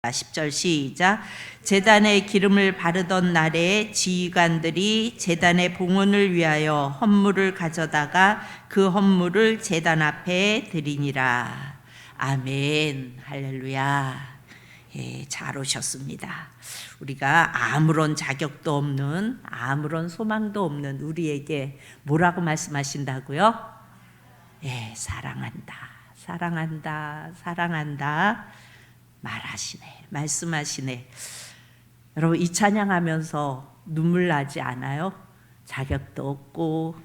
10절 시작. 제단에 기름을 바르던 날에 지휘관들이 제단의 봉헌을 위하여 헌물을 가져다가 그 헌물을 제단 앞에 드리니라. 아멘. 할렐루야. 예, 잘 오셨습니다. 우리가 아무런 자격도 없는, 아무런 소망도 없는 우리에게 뭐라고 말씀하신다고요? 예, 사랑한다, 사랑한다, 사랑한다 말하시네, 말씀하시네. 여러분, 이 찬양하면서 눈물 나지 않아요? 자격도 없고,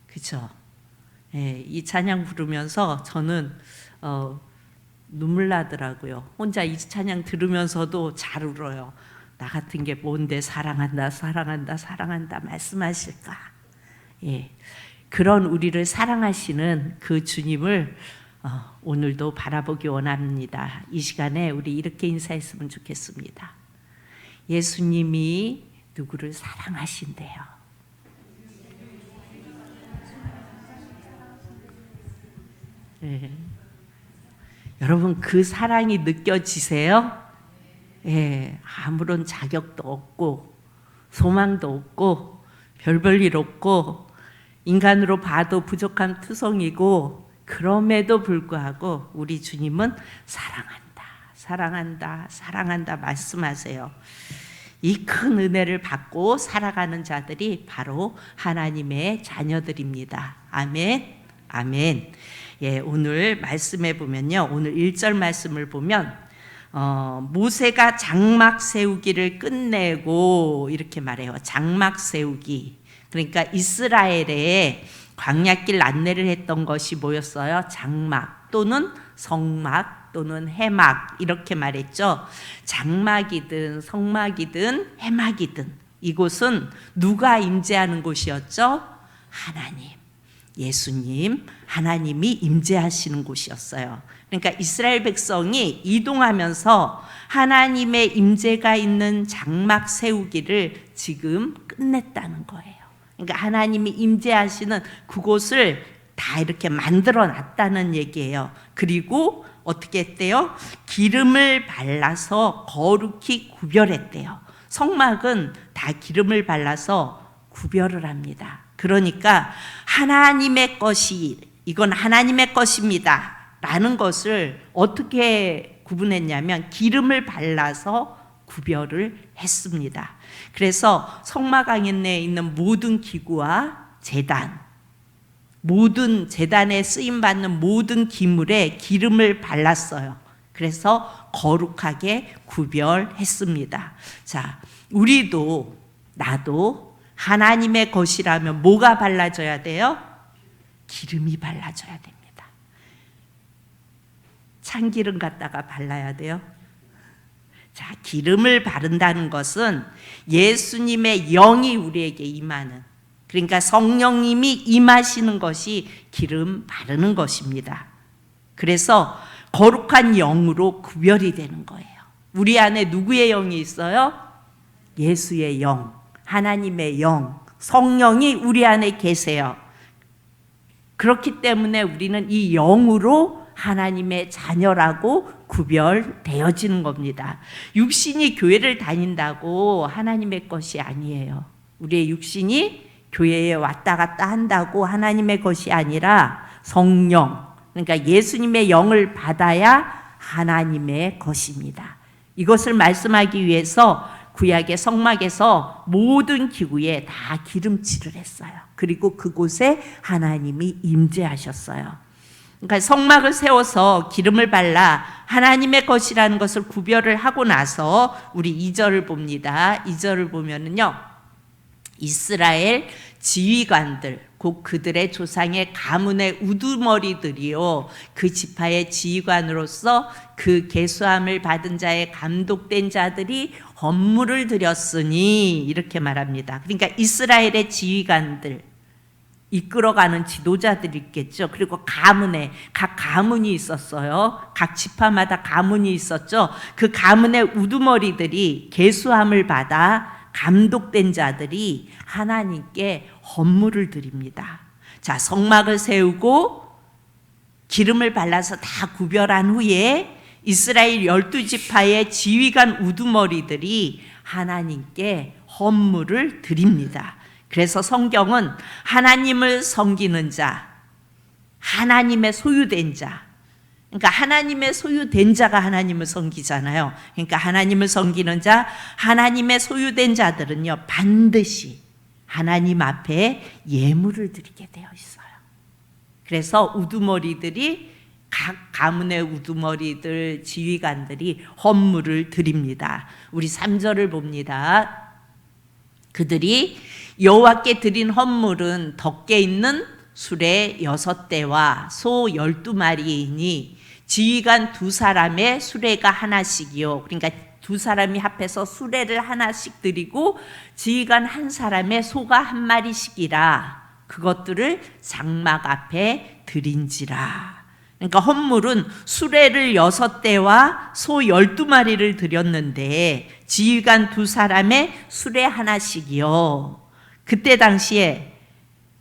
그쵸? 예, 이 찬양 부르면서 저는 눈물 나더라고요. 혼자 이 찬양 들으면서도 잘 울어요. 나 같은 게 뭔데 사랑한다, 사랑한다, 사랑한다 말씀하실까? 예, 그런 우리를 사랑하시는 그 주님을 오늘도 바라보기 원합니다. 이 시간에 우리 이렇게 인사했으면 좋겠습니다. 예수님이 누구를 사랑하신대요. 예. 여러분, 그 사랑이 느껴지세요? 예, 아무런 자격도 없고 소망도 없고 별 일 없고 인간으로 봐도 부족한 투성이고, 그럼에도 불구하고 우리 주님은 사랑한다, 사랑한다, 사랑한다 말씀하세요. 이 큰 은혜를 받고 살아가는 자들이 바로 하나님의 자녀들입니다. 아멘, 아멘. 예, 오늘 말씀해 보면요, 오늘 1절 말씀을 보면 모세가 장막 세우기를 끝내고 이렇게 말해요. 장막 세우기. 그러니까 이스라엘에 광야길 안내를 했던 것이 뭐였어요? 장막 또는 성막 또는 해막 이렇게 말했죠. 장막이든 성막이든 해막이든 이곳은 누가 임재하는 곳이었죠? 하나님, 예수님, 하나님이 임재하시는 곳이었어요. 그러니까 이스라엘 백성이 이동하면서 하나님의 임재가 있는 장막 세우기를 지금 끝냈다는 거예요. 그러니까 하나님이 임재하시는 그곳을 다 이렇게 만들어 놨다는 얘기예요. 그리고 어떻게 했대요? 기름을 발라서 거룩히 구별했대요. 성막은 다 기름을 발라서 구별을 합니다. 그러니까 하나님의 것이, 이건 하나님의 것입니다 라는 것을 어떻게 구분했냐면 기름을 발라서 구별을 했습니다. 그래서 성막 안에 있는 모든 기구와 제단, 모든 제단에 쓰임받는 모든 기물에 기름을 발랐어요. 그래서 거룩하게 구별했습니다. 자, 우리도, 나도 하나님의 것이라면 뭐가 발라져야 돼요? 기름이 발라져야 됩니다. 참기름 갖다가 발라야 돼요. 자, 기름을 바른다는 것은 예수님의 영이 우리에게 임하는, 그러니까 성령님이 임하시는 것이 기름 바르는 것입니다. 그래서 거룩한 영으로 구별이 되는 거예요. 우리 안에 누구의 영이 있어요? 예수의 영, 하나님의 영, 성령이 우리 안에 계세요. 그렇기 때문에 우리는 이 영으로 하나님의 자녀라고 구별되어지는 겁니다. 육신이 교회를 다닌다고 하나님의 것이 아니에요. 우리의 육신이 교회에 왔다 갔다 한다고 하나님의 것이 아니라 성령, 그러니까 예수님의 영을 받아야 하나님의 것입니다. 이것을 말씀하기 위해서 구약의 성막에서 모든 기구에 다 기름칠을 했어요. 그리고 그곳에 하나님이 임재하셨어요. 그러니까 성막을 세워서 기름을 발라 하나님의 것이라는 것을 구별을 하고 나서 우리 2절을 봅니다. 2절을 보면은요, 이스라엘 지휘관들, 곧 그들의 조상의 가문의 우두머리들이요, 그 지파의 지휘관으로서 그 계수함을 받은 자의 감독된 자들이 헌물을 드렸으니 이렇게 말합니다. 그러니까 이스라엘의 지휘관들, 이끌어가는 지도자들이 있겠죠. 그리고 가문에, 각 가문이 있었어요. 각 지파마다 가문이 있었죠. 그 가문의 우두머리들이 계수함을 받아 감독된 자들이 하나님께 헌물을 드립니다. 자, 성막을 세우고 기름을 발라서 다 구별한 후에 이스라엘 12지파의 지휘관 우두머리들이 하나님께 헌물을 드립니다. 그래서 성경은 하나님을 섬기는 자, 하나님의 소유된 자, 그러니까 하나님의 소유된 자가 하나님을 섬기잖아요. 그러니까 하나님을 섬기는 자, 하나님의 소유된 자들은요, 반드시 하나님 앞에 예물을 드리게 되어 있어요. 그래서 우두머리들이, 각 가문의 우두머리들, 지휘관들이 헌물을 드립니다. 우리 3절을 봅니다. 그들이 여호와께 드린 헌물은 덕게 있는 수레 6대와 소 12마리이니 지휘관 2사람의 수레가 하나씩이요. 그러니까 2사람이 합해서 수레를 하나씩 드리고 지휘관 1사람의 소가 1마리씩이라 그것들을 장막 앞에 드린지라. 그러니까 헌물은 수레를 6대와 소 12마리를 드렸는데 지휘관 2사람의 수레 하나씩이요. 그때 당시에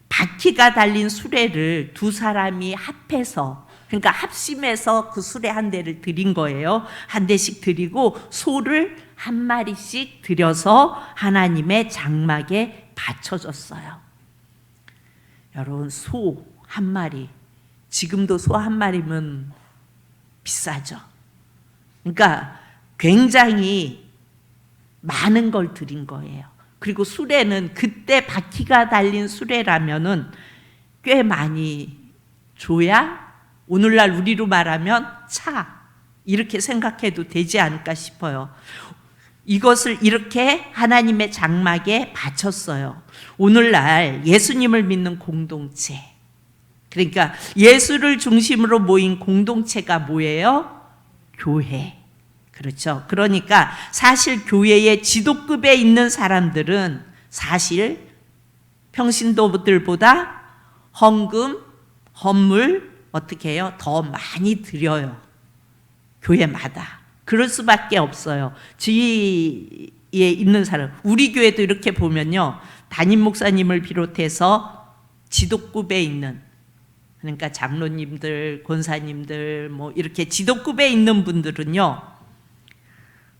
바퀴가 달린 수레를 2사람이 합해서, 그러니까 합심해서 그 수레 한 대를 드린 거예요. 한 대씩 드리고 소를 1마리씩 드려서 하나님의 장막에 바쳐줬어요. 여러분, 소 1마리, 지금도 소 1마리면 비싸죠. 그러니까 굉장히 많은 걸 드린 거예요. 그리고 수레는 그때 바퀴가 달린 수레라면은 꽤 많이 줘야 오늘날 우리로 말하면 차, 이렇게 생각해도 되지 않을까 싶어요. 이것을 이렇게 하나님의 장막에 바쳤어요. 오늘날 예수님을 믿는 공동체, 그러니까 예수를 중심으로 모인 공동체가 뭐예요? 교회. 그렇죠. 그러니까 사실 교회의 지도급에 있는 사람들은 사실 평신도들보다 헌금, 헌물 어떻게 해요? 더 많이 드려요. 교회마다. 그럴 수밖에 없어요. 지위에 있는 사람. 우리 교회도 이렇게 보면요, 담임 목사님을 비롯해서 지도급에 있는, 그러니까 장로님들, 권사님들, 뭐 이렇게 지도급에 있는 분들은요,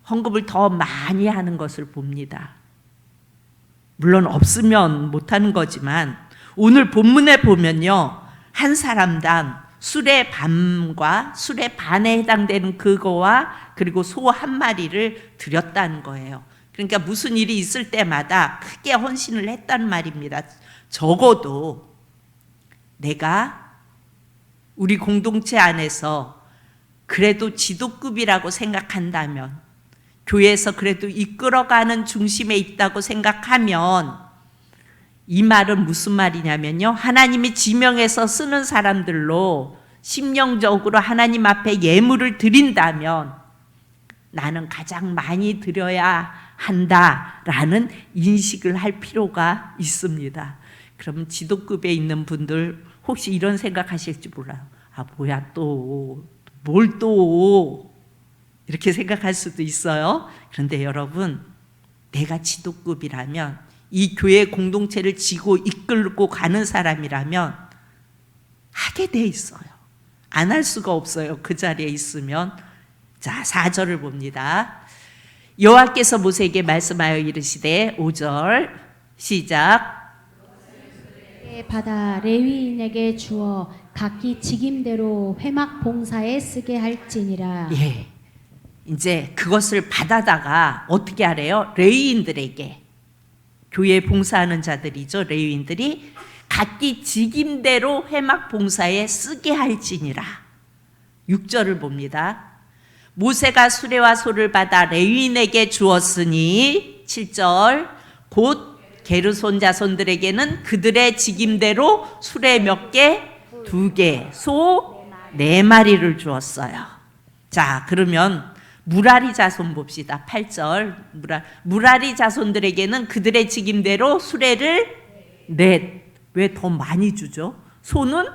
헌금을 더 많이 하는 것을 봅니다. 물론 없으면 못하는 거지만 오늘 본문에 보면요, 한 사람당 수레 반과 수레 반에 해당되는 그거와 그리고 소 1마리를 드렸다는 거예요. 그러니까 무슨 일이 있을 때마다 크게 헌신을 했단 말입니다. 적어도 내가 우리 공동체 안에서 그래도 지도급이라고 생각한다면, 교회에서 그래도 이끌어가는 중심에 있다고 생각하면, 이 말은 무슨 말이냐면요, 하나님이 지명해서 쓰는 사람들로 심령적으로 하나님 앞에 예물을 드린다면 나는 가장 많이 드려야 한다라는 인식을 할 필요가 있습니다. 그러면 지도급에 있는 분들 혹시 이런 생각하실지 몰라요. 아, 뭐야 또, 뭘 또, 이렇게 생각할 수도 있어요. 그런데 여러분, 내가 지도급이라면, 이 교회 공동체를 지고 이끌고 가는 사람이라면 하게 돼 있어요. 안 할 수가 없어요. 그 자리에 있으면. 자, 4절을 봅니다. 여호와께서 모세에게 말씀하여 이르시되, 5절 시작. 받아 레위인에게 주어 각기 직임대로 회막 봉사에 쓰게 할지니라. 예, 이제 그것을 받아다가 어떻게 하래요? 레위인들에게, 교회에 봉사하는 자들이죠, 레위인들이 각기 직임대로 회막 봉사에 쓰게 할지니라. 6절을 봅니다. 모세가 수레와 소를 받아 레위인에게 주었으니, 7절, 곧 게르손 자손들에게는 그들의 직임대로 수레 몇 개? 2개, 소 4마리를 주었어요. 자, 그러면 무라리 자손 봅시다. 8절, 무라리 자손들에게는 그들의 직임대로 수레를 넷. 왜 더 많이 주죠? 소는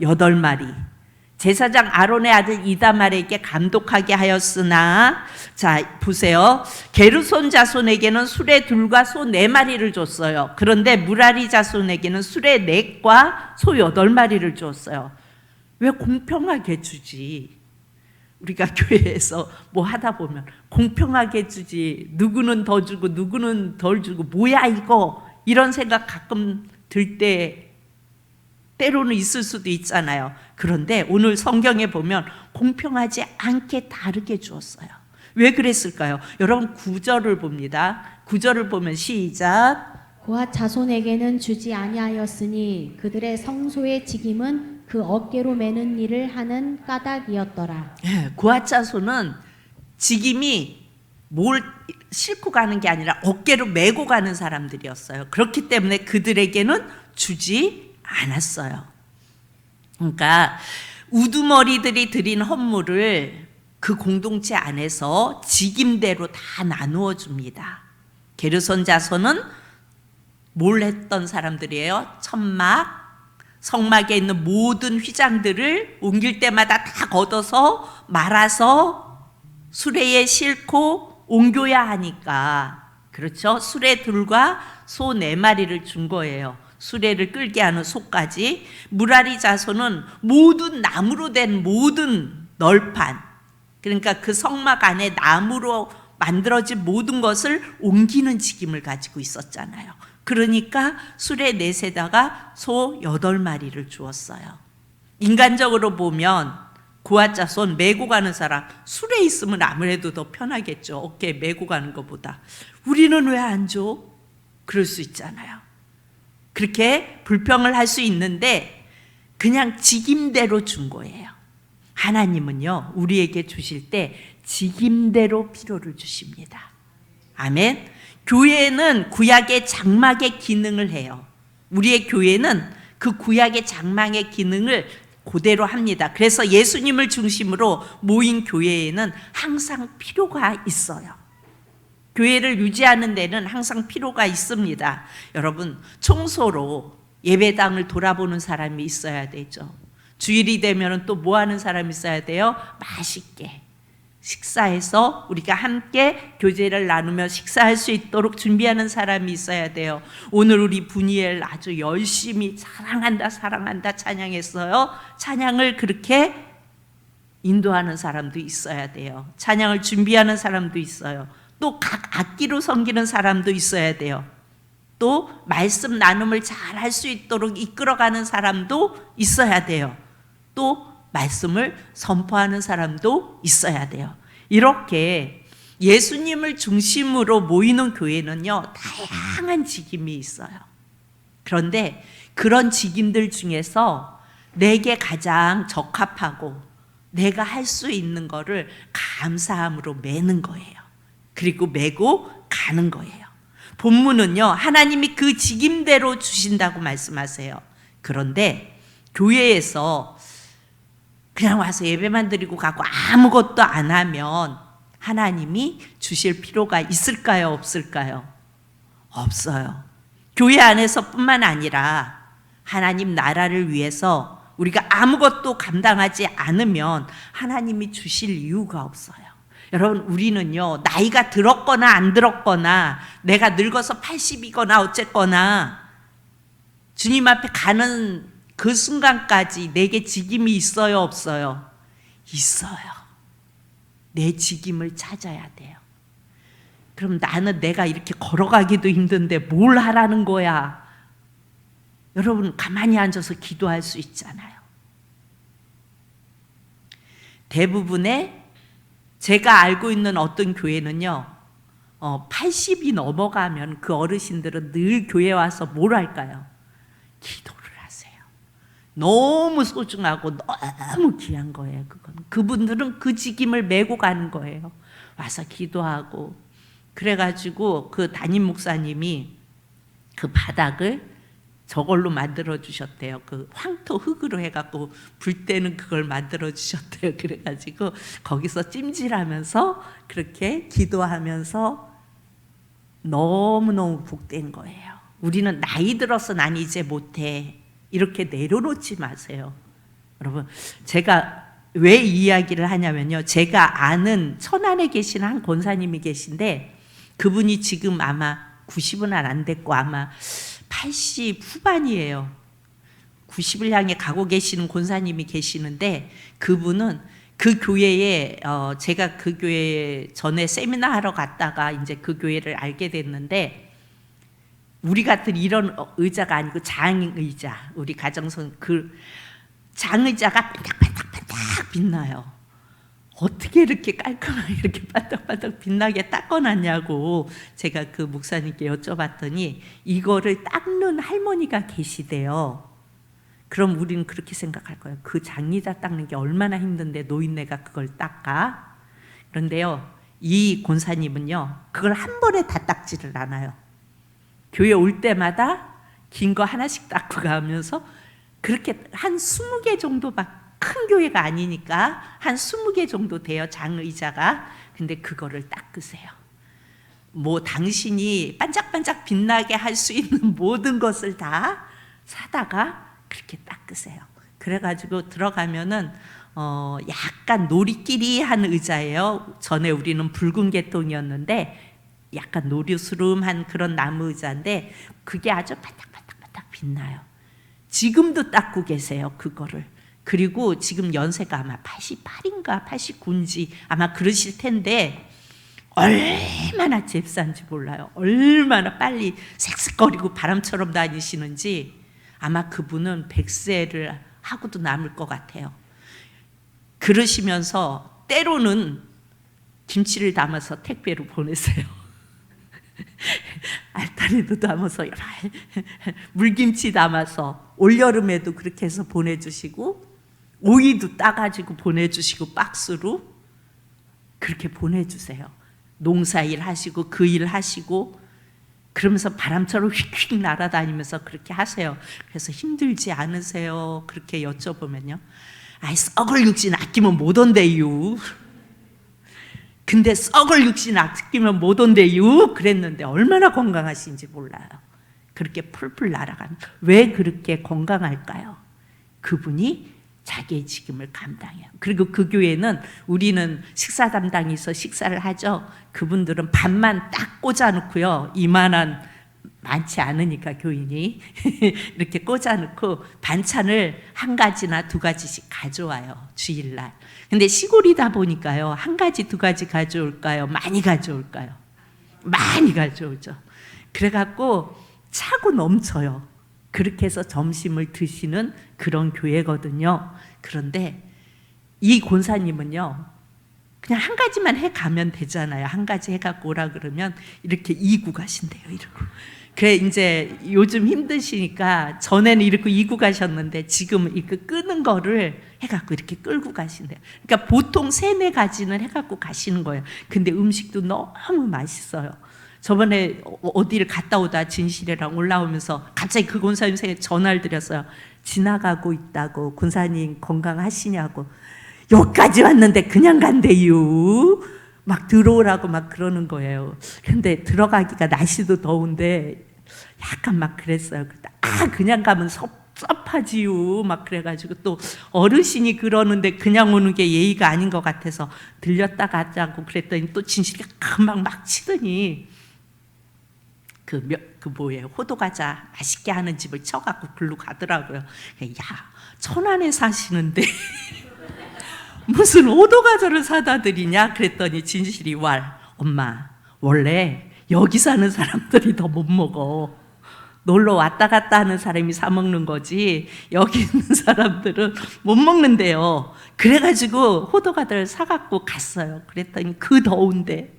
8마리. 제사장 아론의 아들 이다말에게 감독하게 하였으나, 자 보세요, 게르손 자손에게는 수레 2과 소 4마리를 줬어요. 그런데 무라리 자손에게는 수레 4과 소 8마리를 줬어요. 왜 공평하게 주지? 우리가 교회에서 뭐 하다 보면 공평하게 주지, 누구는 더 주고 누구는 덜 주고 뭐야 이거, 이런 생각 가끔 들 때 때로는 있을 수도 있잖아요. 그런데 오늘 성경에 보면 공평하지 않게 다르게 주었어요. 왜 그랬을까요? 여러분 9절을 봅니다. 9절을 보면 시작. 고앗 자손에게는 주지 아니하였으니 그들의 성소의 직임은 그 어깨로 매는 일을 하는 까닭이었더라. 고앗 자손은 직임이 뭘 싣고 가는 게 아니라 어깨로 메고 가는 사람들이었어요. 그렇기 때문에 그들에게는 주지 않았어요. 그러니까 우두머리들이 드린 헌물을 그 공동체 안에서 직임대로 다 나누어 줍니다. 게르손 자손은 뭘 했던 사람들이에요? 천막, 성막에 있는 모든 휘장들을 옮길 때마다 다 걷어서 말아서 수레에 싣고 옮겨야 하니까, 그렇죠? 수레들과 소 4마리를 준 거예요. 수레를 끌게 하는 소까지. 무라리 자손은 모든 나무로 된 모든 널판, 그러니까 그 성막 안에 나무로 만들어진 모든 것을 옮기는 직임을 가지고 있었잖아요. 그러니까 수레 4세다가 소 8마리를 주었어요. 인간적으로 보면 고앗 자손 메고 가는 사람, 수레 있으면 아무래도 더 편하겠죠. 어깨에 메고 가는 것보다. 우리는 왜 안 줘? 그럴 수 있잖아요. 그렇게 불평을 할 수 있는데 그냥 직임대로 준 거예요. 하나님은요, 우리에게 주실 때 직임대로 필요를 주십니다. 아멘. 교회는 구약의 장막의 기능을 해요. 우리의 교회는 그 구약의 장막의 기능을 그대로 합니다. 그래서 예수님을 중심으로 모인 교회에는 항상 필요가 있어요. 교회를 유지하는 데는 항상 필요가 있습니다. 여러분, 청소로 예배당을 돌아보는 사람이 있어야 되죠. 주일이 되면 또 뭐 하는 사람이 있어야 돼요? 맛있게 식사해서 우리가 함께 교제를 나누며 식사할 수 있도록 준비하는 사람이 있어야 돼요. 오늘 우리 분이엘 아주 열심히 사랑한다 사랑한다 찬양했어요. 찬양을 그렇게 인도하는 사람도 있어야 돼요. 찬양을 준비하는 사람도 있어요. 또 각 악기로 섬기는 사람도 있어야 돼요. 또 말씀 나눔을 잘 할 수 있도록 이끌어가는 사람도 있어야 돼요. 또 말씀을 선포하는 사람도 있어야 돼요. 이렇게 예수님을 중심으로 모이는 교회는요, 다양한 직임이 있어요. 그런데 그런 직임들 중에서 내게 가장 적합하고 내가 할 수 있는 거를 감사함으로 매는 거예요. 그리고 메고 가는 거예요. 본문은요, 하나님이 그 직임대로 주신다고 말씀하세요. 그런데 교회에서 그냥 와서 예배만 드리고 가고 아무것도 안 하면 하나님이 주실 필요가 있을까요? 없을까요? 없어요. 교회 안에서뿐만 아니라 하나님 나라를 위해서 우리가 아무것도 감당하지 않으면 하나님이 주실 이유가 없어요. 여러분, 우리는요, 나이가 들었거나 안 들었거나 내가 늙어서 80이거나 어쨌거나 주님 앞에 가는 그 순간까지 내게 직임이 있어요, 없어요? 있어요. 내 직임을 찾아야 돼요. 그럼 나는 내가 이렇게 걸어가기도 힘든데 뭘 하라는 거야? 여러분, 가만히 앉아서 기도할 수 있잖아요. 대부분의 제가 알고 있는 어떤 교회는요, 80이 넘어가면 그 어르신들은 늘 교회 와서 뭘 할까요? 기도를 하세요. 너무 소중하고 너무 귀한 거예요. 그분들은 그 직임을 메고 가는 거예요. 와서 기도하고. 그래가지고 그 담임 목사님이 그 바닥을 저걸로 만들어 주셨대요. 그 황토 흙으로 해갖고 불 때는 그걸 만들어 주셨대요. 그래가지고 거기서 찜질하면서 그렇게 기도하면서 너무너무 복된 거예요. 우리는 나이 들어서 난 이제 못해, 이렇게 내려놓지 마세요. 여러분, 제가 왜 이 이야기를 하냐면요, 제가 아는 천안에 계신 한 권사님이 계신데 그분이 지금 아마 90은 안 됐고 아마 80 후반이에요. 90을 향해 가고 계시는 권사님이 계시는데 그분은 그 교회에 제가 그 교회에 전에 세미나 하러 갔다가 이제 그 교회를 알게 됐는데, 우리 같은 이런 의자가 아니고 장의자, 우리 가정성 그 장의자가 반짝반짝반짝 빛나요. 어떻게 이렇게 깔끔하게 이렇게 반짝반짝 빛나게 닦아놨냐고 제가 그 목사님께 여쭤봤더니 이거를 닦는 할머니가 계시대요. 그럼 우리는 그렇게 생각할 거예요. 그 장의자 닦는 게 얼마나 힘든데 노인네가 그걸 닦아? 그런데요, 이 권사님은요, 그걸 한 번에 다 닦지를 않아요. 교회 올 때마다 긴 거 하나씩 닦고 가면서 그렇게 한 20개 정도 막, 큰 교회가 아니니까 한 20개 정도 돼요, 장의자가. 근데 그거를 닦으세요. 뭐 당신이 반짝반짝 빛나게 할 수 있는 모든 것을 다 사다가 그렇게 닦으세요. 그래가지고 들어가면은 약간 놀이끼리한 의자예요. 전에 우리는 붉은 계통이었는데 약간 노르스름한 그런 나무 의자인데 그게 아주 반짝반짝반짝 빛나요. 지금도 닦고 계세요, 그거를. 그리고 지금 연세가 아마 88인가 89인지 아마 그러실 텐데 얼마나 잽싼지 몰라요. 얼마나 빨리 색색거리고 바람처럼 다니시는지 아마 그분은 100세를 하고도 남을 것 같아요. 그러시면서 때로는 김치를 담아서 택배로 보내세요. 알타리도 담아서 물김치 담아서 올여름에도 그렇게 해서 보내주시고 오이도 따가지고 보내주시고 박스로 그렇게 보내주세요. 농사일 하시고 그 일 하시고 그러면서 바람처럼 휙휙 날아다니면서 그렇게 하세요. 그래서 힘들지 않으세요? 그렇게 여쭤보면요, 아이 썩을 육신 아끼면 못 온대요. 근데 썩을 육신 아끼면 못 온대요 그랬는데 얼마나 건강하신지 몰라요. 그렇게 풀풀 날아가는. 왜 그렇게 건강할까요? 그분이 자기의 직임을 감당해요. 그리고 그 교회는 우리는 식사 담당이 있어 식사를 하죠. 그분들은 밥만 딱 꽂아놓고요, 이만한, 많지 않으니까 교인이 이렇게 꽂아놓고 반찬을 한 가지나 두 가지씩 가져와요, 주일날. 근데 시골이다 보니까요, 한 가지 두 가지 가져올까요? 많이 가져올까요? 많이 가져오죠. 그래갖고 차고 넘쳐요. 그렇게 해서 점심을 드시는 그런 교회거든요. 그런데 이 권사님은요, 그냥 한 가지만 해가면 되잖아요. 한 가지 해갖고 오라 그러면 이렇게 이고 가신대요, 이러고. 그래 이제 요즘 힘드시니까 전에는 이렇게 이고 가셨는데 지금은 이렇게 끄는 거를 해갖고 이렇게 끌고 가신대요. 그러니까 보통 3-4가지는 해갖고 가시는 거예요. 근데 음식도 너무 맛있어요. 저번에 어디를 갔다 오다 진실이랑 올라오면서 갑자기 그 권사님 생에 전화를 드렸어요. 지나가고 있다고, 권사님 건강하시냐고. 여기까지 왔는데 그냥 간대요. 막 들어오라고 막 그러는 거예요. 근데 들어가기가 날씨도 더운데 약간 막 그랬어요. 그냥 가면 섭섭하지요. 막 그래가지고 또 어르신이 그러는데 그냥 오는 게 예의가 아닌 것 같아서 들렸다 가자고 그랬더니 또 진실이가 금방 막 치더니 그 뭐예요, 호두과자 맛있게 하는 집을 쳐갖고 글로 가더라고요. 야, 천안에 사시는데 무슨 호두과자를 사다 드리냐 그랬더니 진실이 엄마 원래 여기 사는 사람들이 더 못 먹어. 놀러 왔다 갔다 하는 사람이 사 먹는 거지 여기 있는 사람들은 못 먹는데요. 그래가지고 호두과자를 사갖고 갔어요. 그랬더니 그 더운데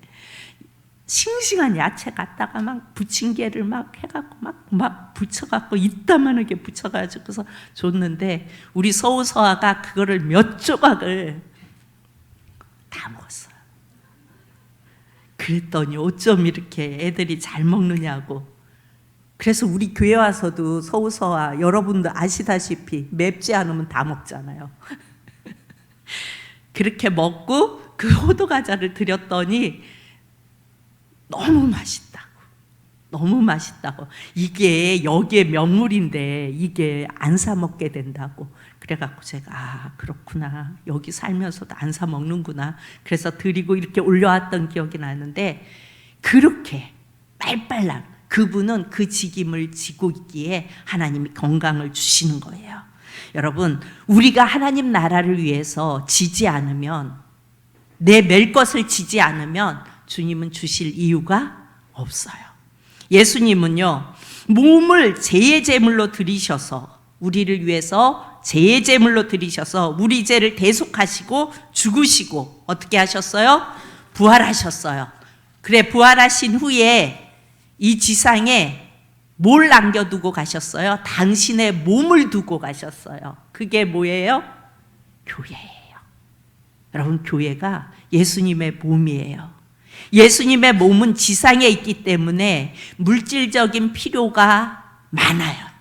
싱싱한 야채 갖다가 막 부침개를 막 해갖고 막 붙여갖고 이따만하게 붙여가지고서 줬는데 우리 서우서아가 그거를 몇 조각을 다 먹었어요. 그랬더니 어쩜 이렇게 애들이 잘 먹느냐고. 그래서 우리 교회 와서도 서우서아 여러분도 아시다시피 맵지 않으면 다 먹잖아요. 그렇게 먹고 그 호두과자를 드렸더니 너무 맛있다고, 너무 맛있다고. 이게 여기에 명물인데 이게 안 사 먹게 된다고. 그래갖고 제가 그렇구나, 여기 살면서도 안 사 먹는구나. 그래서 드리고 이렇게 올려왔던 기억이 나는데, 그렇게 빨빨랑 그분은 그 직임을 지고 있기에 하나님이 건강을 주시는 거예요. 여러분, 우리가 하나님 나라를 위해서 지지 않으면, 내 맬 것을 지지 않으면 주님은 주실 이유가 없어요. 예수님은요, 몸을 제예제물로 드리셔서, 우리를 위해서 제예제물로 드리셔서 우리 죄를 대속하시고 죽으시고 어떻게 하셨어요? 부활하셨어요. 그래, 부활하신 후에 이 지상에 뭘 남겨두고 가셨어요? 당신의 몸을 두고 가셨어요. 그게 뭐예요? 교회예요. 여러분, 교회가 예수님의 몸이에요. 예수님의 몸은 지상에 있기 때문에 물질적인 필요가 많아요.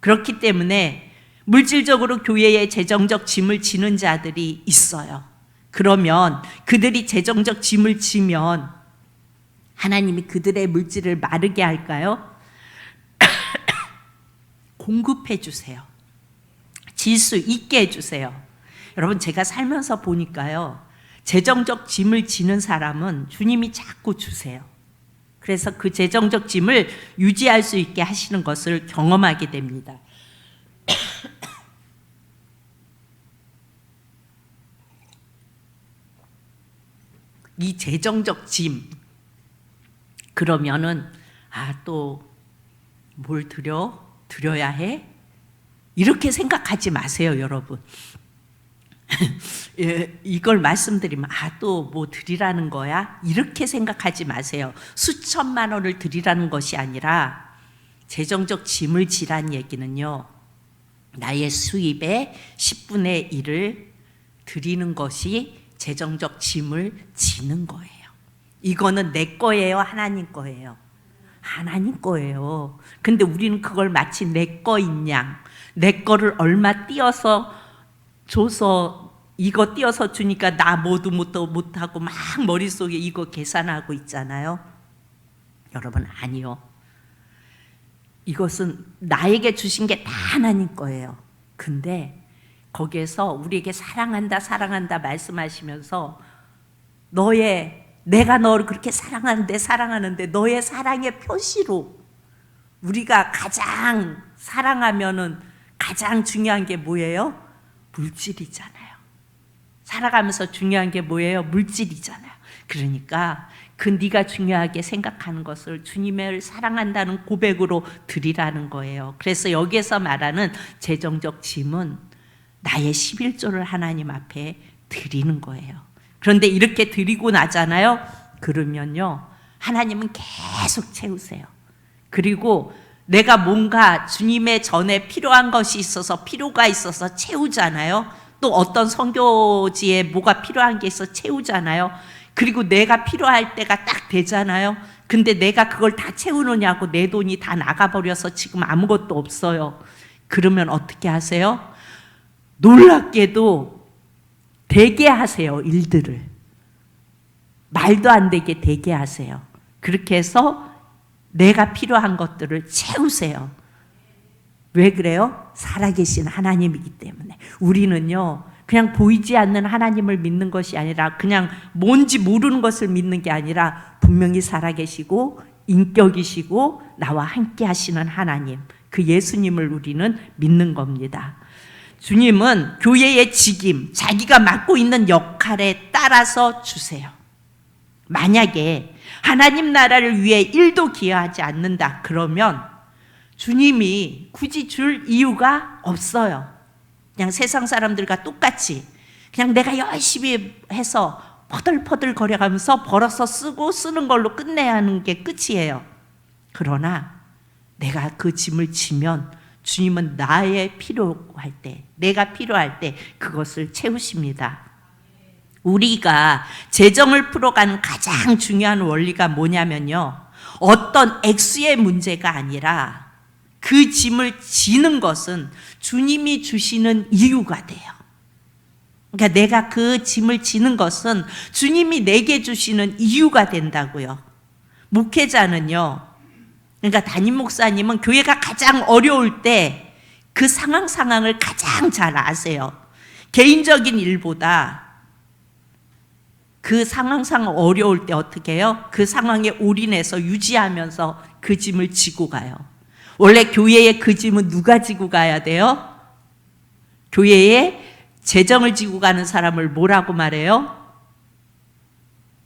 그렇기 때문에 물질적으로 교회에 재정적 짐을 지는 자들이 있어요. 그러면 그들이 재정적 짐을 지면 하나님이 그들의 물질을 마르게 할까요? 공급해 주세요. 질 수 있게 해주세요. 여러분, 제가 살면서 보니까요, 재정적 짐을 지는 사람은 주님이 자꾸 주세요. 그래서 그 재정적 짐을 유지할 수 있게 하시는 것을 경험하게 됩니다. 이 재정적 짐, 그러면은 또 뭘 드려야 해? 이렇게 생각하지 마세요, 여러분. 이걸 말씀드리면 또 뭐 드리라는 거야? 이렇게 생각하지 마세요. 수천만 원을 드리라는 것이 아니라, 재정적 짐을 지란 얘기는요, 나의 수입의 10분의 1을 드리는 것이 재정적 짐을 지는 거예요. 이거는 내 거예요, 하나님 거예요? 하나님 거예요. 근데 우리는 그걸 마치 내 거인 양, 내 거를 얼마 띄어서 줘서, 이거 띄어서 주니까 나 모두 못하고 막 머릿속에 이거 계산하고 있잖아요. 여러분, 아니요. 이것은 나에게 주신 게 다 하나님 거예요. 근데 거기에서 우리에게 사랑한다 말씀하시면서, 내가 너를 그렇게 사랑하는데 너의 사랑의 표시로, 우리가 가장 사랑하면은 가장 중요한 게 뭐예요? 물질이잖아요. 살아가면서 중요한 게 뭐예요? 물질이잖아요. 그러니까 그 네가 중요하게 생각하는 것을 주님을 사랑한다는 고백으로 드리라는 거예요. 그래서 여기에서 말하는 재정적 짐은 나의 11조를 하나님 앞에 드리는 거예요. 그런데 이렇게 드리고 나잖아요. 그러면요, 하나님은 계속 채우세요. 그리고 내가 뭔가 주님의 전에 필요한 것이 있어서, 필요가 있어서 채우잖아요. 또 어떤 선교지에 뭐가 필요한 게 있어 채우잖아요. 그리고 내가 필요할 때가 딱 되잖아요. 근데 내가 그걸 다 채우느냐고 내 돈이 다 나가버려서 지금 아무것도 없어요. 그러면 어떻게 하세요? 놀랍게도 되게 하세요. 일들을 말도 안 되게 되게 하세요. 그렇게 해서 내가 필요한 것들을 채우세요. 왜 그래요? 살아계신 하나님이기 때문에. 우리는요, 그냥 보이지 않는 하나님을 믿는 것이 아니라, 그냥 뭔지 모르는 것을 믿는 게 아니라, 분명히 살아계시고 인격이시고 나와 함께 하시는 하나님, 그 예수님을 우리는 믿는 겁니다. 주님은 교회의 직임, 자기가 맡고 있는 역할에 따라서 주세요. 만약에 하나님 나라를 위해 1도 기여하지 않는다 그러면 주님이 굳이 줄 이유가 없어요. 그냥 세상 사람들과 똑같이 그냥 내가 열심히 해서 퍼들퍼들 거려가면서 벌어서 쓰는 걸로 끝내야 하는 게 끝이에요. 그러나 내가 그 짐을 지면 주님은 나의 필요할 때, 내가 필요할 때 그것을 채우십니다. 우리가 재정을 풀어가는 가장 중요한 원리가 뭐냐면요, 어떤 액수의 문제가 아니라 그 짐을 지는 것은 주님이 주시는 이유가 돼요. 그러니까 내가 그 짐을 지는 것은 주님이 내게 주시는 이유가 된다고요. 목회자는요, 그러니까 담임 목사님은 교회가 가장 어려울 때 그 상황을 가장 잘 아세요. 개인적인 일보다 그 상황 어려울 때 어떻게 해요? 그 상황에 올인해서 유지하면서 그 짐을 지고 가요. 원래 교회의 그 짐은 누가 지고 가야 돼요? 교회에 재정을 지고 가는 사람을 뭐라고 말해요?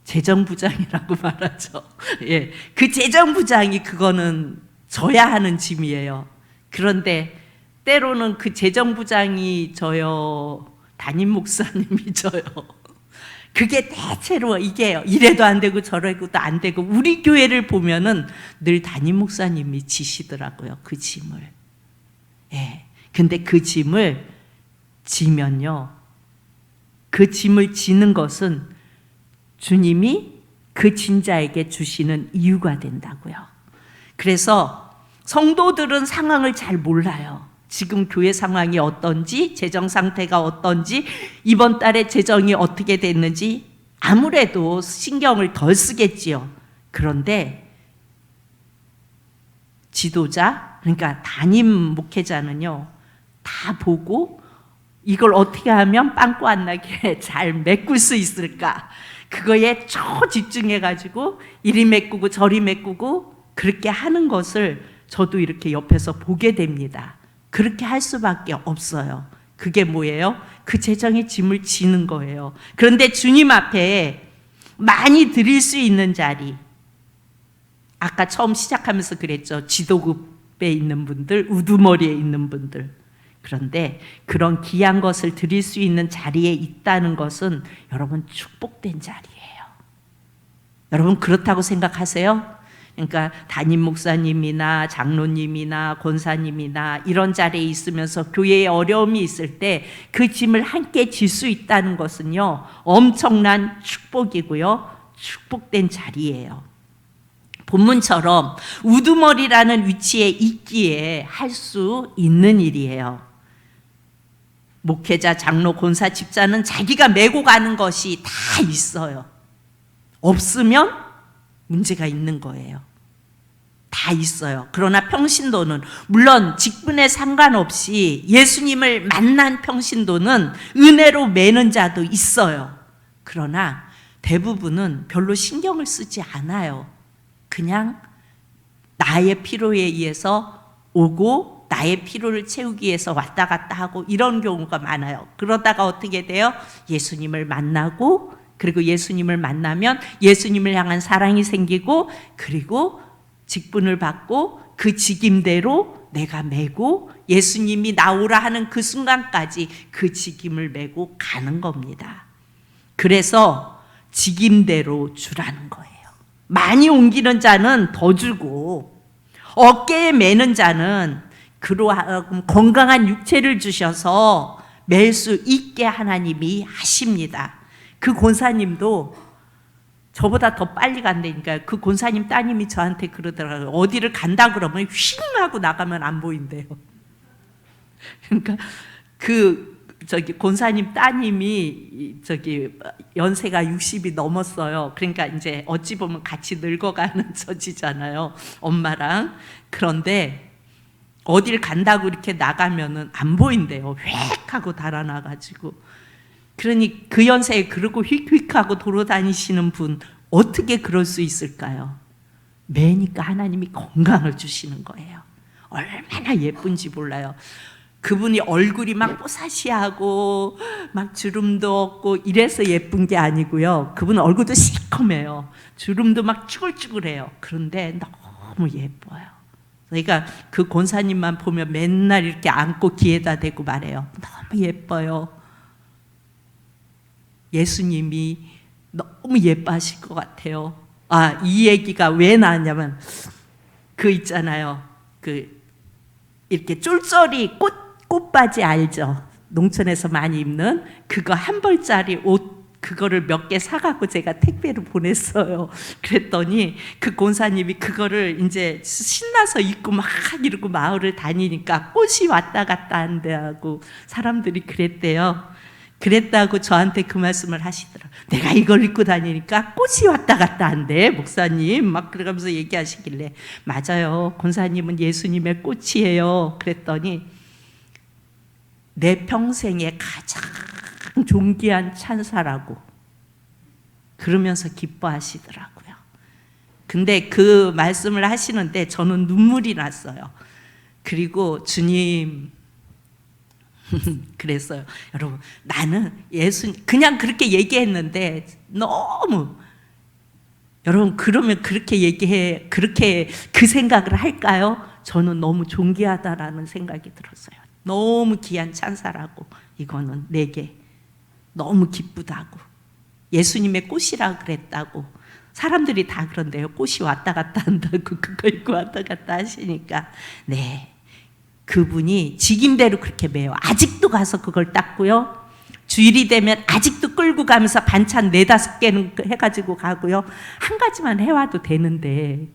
재정부장이라고 말하죠. 예, 그 재정부장이 그거는 져야 하는 짐이에요. 그런데 때로는 그 재정부장이 져요, 담임 목사님이 져요. 그게 대체로 이게 이래도 안 되고 저래도 안 되고, 우리 교회를 보면은 늘 담임 목사님이 지시더라고요, 그 짐을. 예. 근데 그 짐을 지면요, 그 짐을 지는 것은 주님이 그 진자에게 주시는 이유가 된다고요. 그래서 성도들은 상황을 잘 몰라요. 지금 교회 상황이 어떤지, 재정 상태가 어떤지, 이번 달에 재정이 어떻게 됐는지 아무래도 신경을 덜 쓰겠지요. 그런데 지도자, 그러니까 담임 목회자는요, 다 보고 이걸 어떻게 하면 빵꾸 안 나게 잘 메꿀 수 있을까, 그거에 초집중해가지고 이리 메꾸고 저리 메꾸고 그렇게 하는 것을 저도 이렇게 옆에서 보게 됩니다. 그렇게 할 수밖에 없어요. 그게 뭐예요? 그 재정의 짐을 지는 거예요. 그런데 주님 앞에 많이 드릴 수 있는 자리, 아까 처음 시작하면서 그랬죠. 지도급에 있는 분들, 우두머리에 있는 분들. 그런데 그런 귀한 것을 드릴 수 있는 자리에 있다는 것은 여러분 축복된 자리예요. 여러분 그렇다고 생각하세요? 그러니까 담임 목사님이나 장로님이나 권사님이나 이런 자리에 있으면서 교회에 어려움이 있을 때 그 짐을 함께 질 수 있다는 것은요, 엄청난 축복이고요, 축복된 자리예요. 본문처럼 우두머리라는 위치에 있기에 할 수 있는 일이에요. 목회자, 장로, 권사, 집사는 자기가 메고 가는 것이 다 있어요. 없으면 문제가 있는 거예요. 다 있어요. 그러나 평신도는, 물론 직분에 상관없이 예수님을 만난 평신도는 은혜로 매는 자도 있어요. 그러나 대부분은 별로 신경을 쓰지 않아요. 그냥 나의 필요에 의해서 오고 나의 필요를 채우기 위해서 왔다 갔다 하고 이런 경우가 많아요. 그러다가 어떻게 돼요? 예수님을 만나고, 그리고 예수님을 만나면 예수님을 향한 사랑이 생기고, 그리고 직분을 받고 그 직임대로 내가 메고 예수님이 나오라 하는 그 순간까지 그 직임을 메고 가는 겁니다. 그래서 직임대로 주라는 거예요. 많이 옮기는 자는 더 주고, 어깨에 메는 자는 그러하여 건강한 육체를 주셔서 맬 수 있게 하나님이 하십니다. 그 권사님도 저보다 더 빨리 간다니까요. 그 권사님 따님이 저한테 그러더라고요. 어디를 간다 그러면 휙 하고 나가면 안 보인대요. 그러니까 권사님 따님이 연세가 60이 넘었어요. 그러니까 이제 어찌 보면 같이 늙어가는 처지잖아요, 엄마랑. 그런데 어딜 간다고 이렇게 나가면은 안 보인대요. 휙 하고 달아나가지고. 그러니 그 연세에 그러고 휙휙 하고 돌아다니시는 분 어떻게 그럴 수 있을까요? 매니까 하나님이 건강을 주시는 거예요. 얼마나 예쁜지 몰라요. 그분이 얼굴이 막 뽀사시하고 막 주름도 없고 이래서 예쁜 게 아니고요. 그분 얼굴도 시커매요. 주름도 막 쭈글쭈글해요. 그런데 너무 예뻐요. 그러니까 그 권사님만 보면 맨날 이렇게 안고 귀에다 대고 말해요. 너무 예뻐요. 예수님이 너무 예뻐하실 것 같아요. 이 얘기가 왜 나왔냐면, 그 있잖아요, 이렇게 쫄쫄이 꽃바지 알죠? 농촌에서 많이 입는 그거 한 벌짜리 옷, 그거를 몇 개 사갖고 제가 택배로 보냈어요. 그랬더니 그 권사님이 그거를 이제 신나서 입고 막 이러고 마을을 다니니까 꽃이 왔다 갔다 한다고 사람들이 그랬대요. 그랬다고 저한테 그 말씀을 하시더라고요. 내가 이걸 입고 다니니까 꽃이 왔다 갔다 한대, 목사님. 막 그러면서 얘기하시길래, 맞아요, 권사님은 예수님의 꽃이에요. 그랬더니 내 평생에 가장 존귀한 찬사라고 그러면서 기뻐하시더라고요. 근데 그 말씀을 하시는데 저는 눈물이 났어요. 그리고 주님, 그랬어요. 여러분, 나는 그냥 그렇게 얘기했는데 너무, 여러분, 그러면 그렇게 그 생각을 할까요? 저는 너무 존귀하다라는 생각이 들었어요. 너무 귀한 찬사라고, 이거는 내게 너무 기쁘다고, 예수님의 꽃이라 그랬다고. 사람들이 다 그런데요, 꽃이 왔다 갔다 한다고, 그거 입고 왔다 갔다 하시니까. 네, 그분이 직임대로 그렇게 매요. 아직도 가서 그걸 닦고요, 주일이 되면 아직도 끌고 가면서 반찬 4-5개는 해가지고 가고요. 한 가지만 해와도 되는데,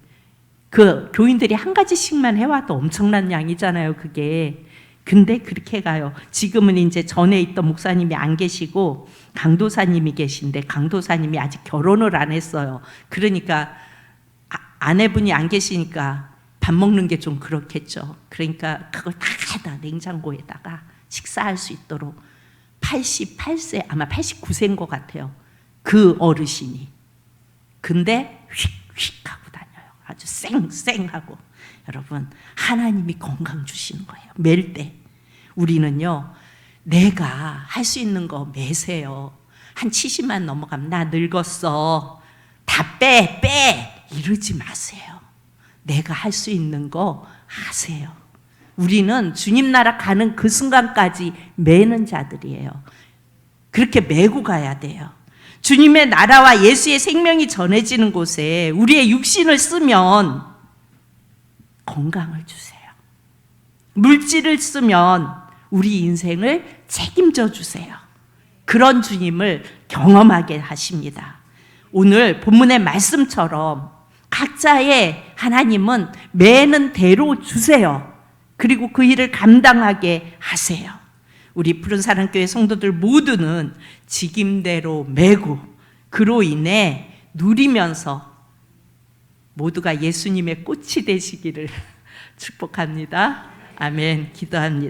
그 교인들이 한 가지씩만 해와도 엄청난 양이잖아요, 그게. 근데 그렇게 가요. 지금은 이제 전에 있던 목사님이 안 계시고 강도사님이 계신데, 강도사님이 아직 결혼을 안 했어요. 그러니까 아내분이 안 계시니까 밥 먹는 게 좀 그렇겠죠. 그러니까 그걸 다 냉장고에다가 식사할 수 있도록 88세, 아마 89세인 것 같아요, 그 어르신이. 근데 휙휙 하고 다녀요. 아주 쌩쌩하고. 여러분, 하나님이 건강 주시는 거예요, 맬 때. 우리는요, 내가 할 수 있는 거 매세요. 한 70만 넘어가면 나 늙었어, 다 빼 이러지 마세요. 내가 할 수 있는 거 하세요. 우리는 주님 나라 가는 그 순간까지 매는 자들이에요. 그렇게 매고 가야 돼요. 주님의 나라와 예수의 생명이 전해지는 곳에 우리의 육신을 쓰면 건강을 주세요. 물질을 쓰면 우리 인생을 책임져 주세요. 그런 주님을 경험하게 하십니다. 오늘 본문의 말씀처럼 각자의 하나님은 매는 대로 주세요. 그리고 그 일을 감당하게 하세요. 우리 푸른사랑교회 성도들 모두는 직임대로 매고, 그로 인해 누리면서 모두가 예수님의 꽃이 되시기를 축복합니다. 아멘. 기도합니다.